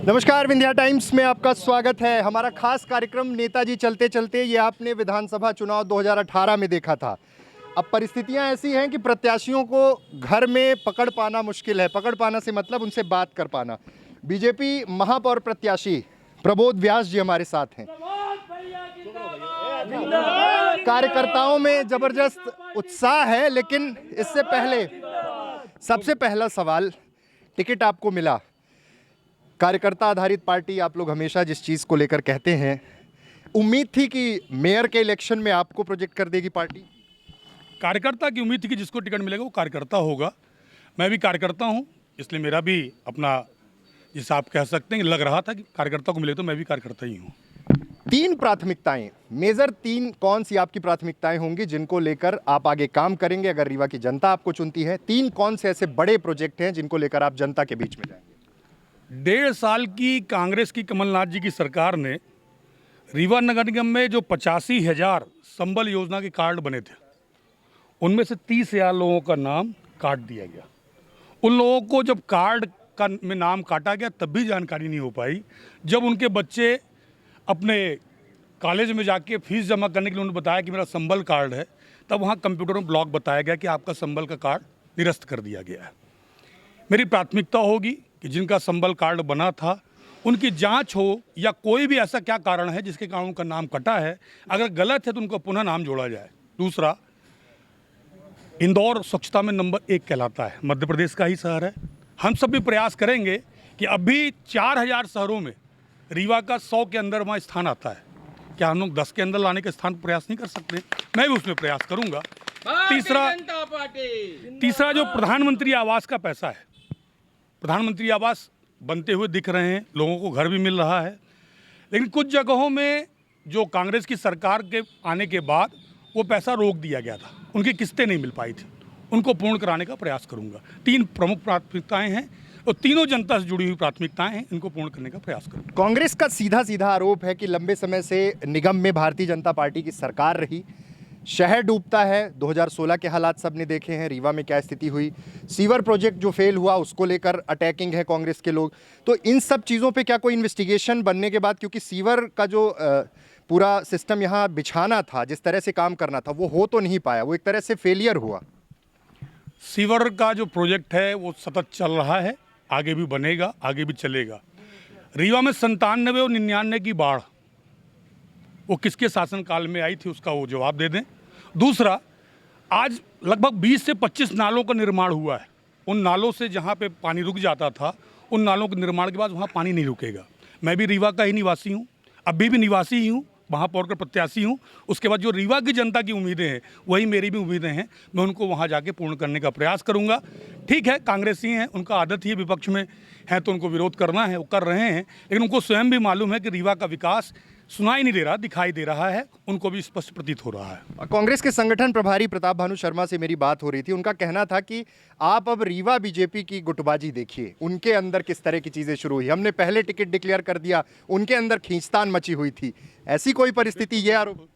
नमस्कार, विंध्या टाइम्स में आपका स्वागत है। हमारा खास कार्यक्रम नेताजी चलते चलते, ये आपने विधानसभा चुनाव 2018 में देखा था। अब परिस्थितियां ऐसी हैं कि प्रत्याशियों को घर में पकड़ पाना मुश्किल है। पकड़ पाना से मतलब उनसे बात कर पाना। बीजेपी महापौर प्रत्याशी प्रबोध व्यास जी हमारे साथ हैं। कार्यकर्ताओं में जबरदस्त उत्साह है, लेकिन इससे पहले सबसे पहला सवाल, टिकट आपको मिला, कार्यकर्ता आधारित पार्टी आप लोग हमेशा जिस चीज़ को लेकर कहते हैं, उम्मीद थी कि मेयर के इलेक्शन में आपको प्रोजेक्ट कर देगी पार्टी? कार्यकर्ता की उम्मीद थी कि जिसको टिकट मिलेगा वो कार्यकर्ता होगा। मैं भी कार्यकर्ता हूं, इसलिए मेरा भी अपना, जिसे आप कह सकते हैं, लग रहा था कि कार्यकर्ता को मिले, तो मैं भी कार्यकर्ता ही हूं। 3 प्राथमिकताएं, मेजर 3 कौन सी आपकी प्राथमिकताएं होंगी जिनको लेकर आप आगे काम करेंगे अगर रीवा की जनता आपको चुनती है? 3 कौन से ऐसे बड़े प्रोजेक्ट हैं जिनको लेकर आप जनता के बीच में जाएंगे? 1.5 साल की कांग्रेस की कमलनाथ जी की सरकार ने रीवा नगर निगम में जो 85,000 संबल योजना के कार्ड बने थे, उनमें से 30,000 लोगों का नाम काट दिया गया। उन लोगों को जब कार्ड का में नाम काटा गया तब भी जानकारी नहीं हो पाई। जब उनके बच्चे अपने कॉलेज में जाके फीस जमा करने के लिए उन्होंने बताया कि मेरा संबल कार्ड है, तब वहाँ कंप्यूटर में ब्लॉक बताया गया कि आपका संबल का कार्ड निरस्त कर दिया गया है। मेरी प्राथमिकता होगी कि जिनका संबल कार्ड बना था उनकी जांच हो, या कोई भी ऐसा क्या कारण है जिसके कारण उनका नाम कटा है, अगर गलत है तो उनको पुनः नाम जोड़ा जाए। दूसरा, इंदौर स्वच्छता में नंबर 1 कहलाता है, मध्य प्रदेश का ही शहर है। हम सब भी प्रयास करेंगे कि अभी 4,000 शहरों में रीवा का 100 के अंदर वहाँ स्थान आता है, क्या हम लोग 10 के अंदर लाने का स्थान प्रयास नहीं कर सकते? मैं भी उसमें प्रयास करूंगा। तीसरा जो प्रधानमंत्री आवास का पैसा है, प्रधानमंत्री आवास बनते हुए दिख रहे हैं, लोगों को घर भी मिल रहा है, लेकिन कुछ जगहों में जो कांग्रेस की सरकार के आने के बाद वो पैसा रोक दिया गया था, उनकी किस्तें नहीं मिल पाई थी, उनको पूर्ण कराने का प्रयास करूंगा। 3 प्रमुख प्राथमिकताएं हैं और तीनों जनता से जुड़ी हुई प्राथमिकताएं हैं, इनको पूर्ण करने का प्रयास करूंगा। कांग्रेस का सीधा सीधा आरोप है कि लंबे समय से निगम में भारतीय जनता पार्टी की सरकार रही, शहर डूबता है। 2016 के हालात सबने देखे हैं, रीवा में क्या स्थिति हुई, सीवर प्रोजेक्ट जो फेल हुआ उसको लेकर अटैकिंग है कांग्रेस के लोग। तो इन सब चीज़ों पे क्या कोई इन्वेस्टिगेशन बनने के बाद, क्योंकि सीवर का जो पूरा सिस्टम यहाँ बिछाना था, जिस तरह से काम करना था, वो हो तो नहीं पाया, वो एक तरह से फेलियर हुआ? सीवर का जो प्रोजेक्ट है वो सतत चल रहा है, आगे भी बनेगा, आगे भी चलेगा। रीवा में 97 और 99 की बाढ़, वो किसके शासनकाल में आई थी, उसका वो जवाब दे दें। दूसरा, आज लगभग 20 से 25 नालों का निर्माण हुआ है। उन नालों से जहाँ पे पानी रुक जाता था, उन नालों के निर्माण के बाद वहाँ पानी नहीं रुकेगा। मैं भी रीवा का ही निवासी हूँ, अभी भी निवासी ही हूँ, महापौर का प्रत्याशी हूँ। उसके बाद जो रीवा की जनता की उम्मीदें हैं वही मेरी भी उम्मीदें हैं, मैं उनको वहाँ जाके पूर्ण करने का प्रयास करूँगा। ठीक है, कांग्रेसी हैं, उनका आदत ही है, विपक्ष में है तो उनको विरोध करना है, वो कर रहे हैं, लेकिन उनको स्वयं भी मालूम है कि रीवा का विकास सुनाई नहीं दे रहा, दिखाई दे रहा है, उनको भी स्पष्ट प्रतीत हो रहा है। कांग्रेस के संगठन प्रभारी प्रताप भानु शर्मा से मेरी बात हो रही थी, उनका कहना था कि आप अब रीवा बीजेपी की गुटबाजी देखिए, उनके अंदर किस तरह की चीज़ें शुरू हुई। हमने पहले टिकट डिक्लेयर कर दिया, उनके अंदर खींचतान मची हुई थी, ऐसी कोई परिस्थिति? ये आरोप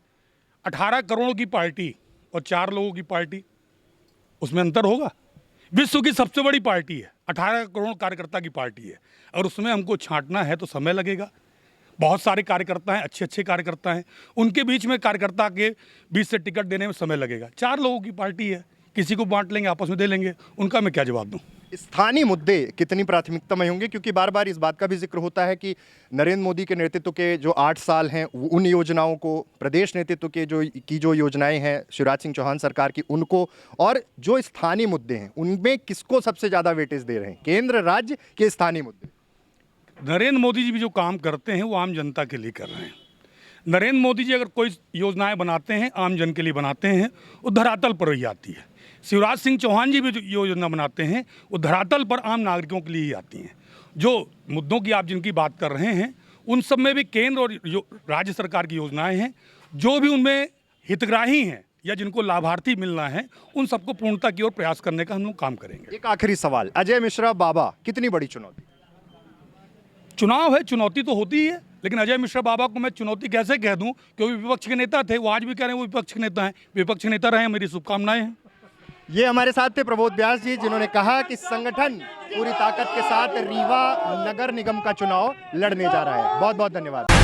18 करोड़ की पार्टी और 4 लोगों की पार्टी, उसमें अंतर होगा? विश्व की सबसे बड़ी पार्टी है, 18 करोड़ कार्यकर्ता की पार्टी है, और उसमें हमको छांटना है तो समय लगेगा। बहुत सारे कार्यकर्ता हैं, अच्छे अच्छे कार्यकर्ता हैं, उनके बीच में कार्यकर्ता के बीच से टिकट देने में समय लगेगा। 4 लोगों की पार्टी है, किसी को बांट लेंगे, आपस में दे लेंगे, उनका मैं क्या जवाब दूं? स्थानीय मुद्दे कितनी प्राथमिकता में होंगे? क्योंकि बार बार इस बात का भी जिक्र होता है कि नरेंद्र मोदी के नेतृत्व के जो 8 साल हैं, उन योजनाओं को, प्रदेश नेतृत्व के जो योजनाएं हैं शिवराज सिंह चौहान सरकार की, उनको, और जो स्थानीय मुद्दे हैं उनमें किसको सबसे ज़्यादा वेटेज दे रहे हैं, केंद्र, राज्य के स्थानीय मुद्दे? नरेंद्र मोदी जी भी जो काम करते हैं वो आम जनता के लिए कर रहे हैं। नरेंद्र मोदी जी अगर कोई योजनाएं बनाते हैं, आम जन के लिए बनाते हैं, वो धरातल पर ही आती है। शिवराज सिंह चौहान जी भी जो योजना बनाते हैं वो धरातल पर आम नागरिकों के लिए ही आती हैं। जो मुद्दों की आप जिनकी बात कर रहे हैं, उन सब में भी केंद्र और राज्य सरकार की योजनाएं हैं, जो भी उनमें हितग्राही हैं या जिनको लाभार्थी मिलना है, उन सबको पूर्णता की ओर प्रयास करने का हम लोग काम करेंगे। एक आखिरी सवाल, अजय मिश्रा बाबा कितनी बड़ी चुनौती? चुनाव है, चुनौती तो होती ही है, लेकिन अजय मिश्रा बाबा को मैं चुनौती कैसे कह दूं, क्योंकि विपक्ष के नेता थे, वो आज भी कह रहे हैं वो विपक्ष के नेता हैं, विपक्ष के नेता रहे, मेरी शुभकामनाएं हैं। ये हमारे साथ थे प्रबोध व्यास जी, जिन्होंने कहा कि संगठन पूरी ताकत के साथ रीवा नगर निगम का चुनाव लड़ने जा रहा है। बहुत बहुत धन्यवाद।